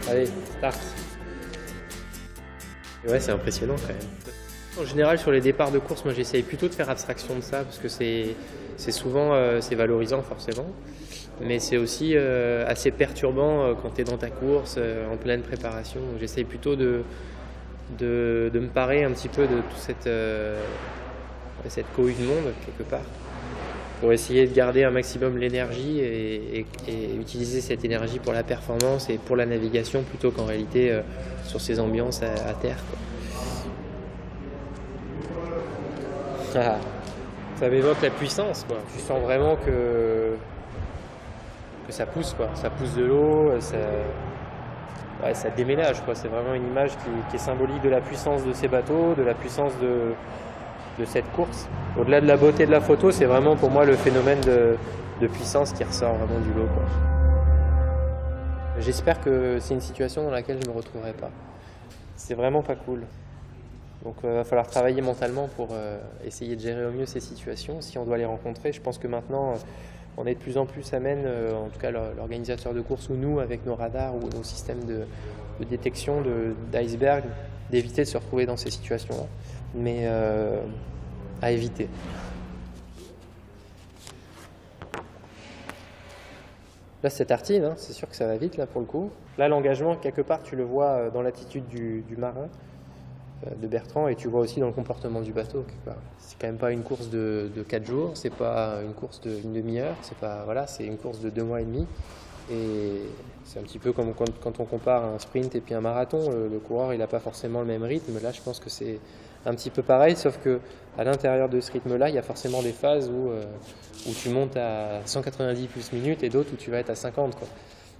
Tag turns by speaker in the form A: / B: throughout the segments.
A: Allez, start. Et ouais, c'est impressionnant quand même. En général, sur les départs de course, moi j'essaye plutôt de faire abstraction de ça parce que c'est souvent c'est valorisant forcément, mais c'est aussi assez perturbant quand tu es dans ta course, en pleine préparation. J'essaye plutôt de me parer un petit peu de toute cette cohue de monde quelque part, pour essayer de garder un maximum l'énergie et utiliser cette énergie pour la performance et pour la navigation plutôt qu'en réalité sur ces ambiances à terre, quoi. Ah, ça m'évoque la puissance, quoi. Tu sens vraiment que ça pousse, quoi. Ça pousse de l'eau, ça déménage, quoi. C'est vraiment une image qui est symbolique de la puissance de ces bateaux, de la puissance de cette course. Au-delà de la beauté de la photo, c'est vraiment pour moi le phénomène de puissance qui ressort vraiment du lot, quoi. J'espère que c'est une situation dans laquelle je ne me retrouverai pas. C'est vraiment pas cool. Donc il va falloir travailler mentalement pour essayer de gérer au mieux ces situations. Si on doit les rencontrer, je pense que maintenant on est de plus en plus amène, en tout cas l'organisateur de course ou nous, avec nos radars ou nos systèmes de détection d'iceberg, d'éviter de se retrouver dans ces situations-là. Mais à éviter. Là c'est tartine, hein, c'est sûr que ça va vite là pour le coup. Là l'engagement, quelque part tu le vois dans l'attitude du marin, de Bertrand, et tu vois aussi dans le comportement du bateau. C'est quand même pas une course de 4 jours, c'est pas une course d'une demi-heure, c'est une course de 2 mois et demi. Et c'est un petit peu comme quand on compare un sprint et puis un marathon, le coureur il n'a pas forcément le même rythme. Là je pense que c'est un petit peu pareil, sauf que à l'intérieur de ce rythme-là, il y a forcément des phases où tu montes à 190 plus minutes et d'autres où tu vas être à 50, quoi.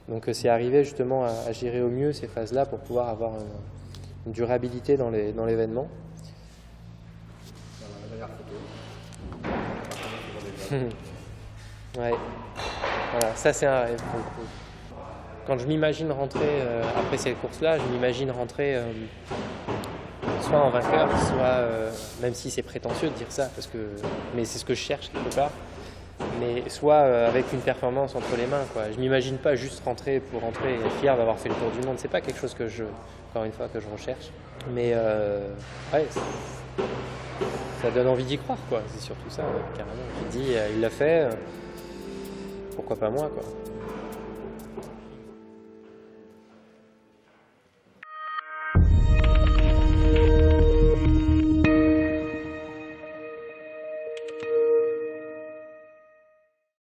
A: Donc c'est arriver justement à gérer au mieux ces phases-là pour pouvoir avoir une durabilité dans l'événement. Ouais. Voilà, ça c'est un rêve. Quand je m'imagine rentrer après cette course-là, je m'imagine rentrer soit en vainqueur, soit, même si c'est prétentieux de dire ça, mais c'est ce que je cherche quelque part, mais soit avec une performance entre les mains, quoi. Je m'imagine pas juste rentrer pour rentrer et être fier d'avoir fait le tour du monde. C'est pas quelque chose encore une fois, que je recherche. Mais ouais, ça donne envie d'y croire, quoi. C'est surtout ça, carrément. Tu te dis, il l'a fait, pourquoi pas moi, quoi.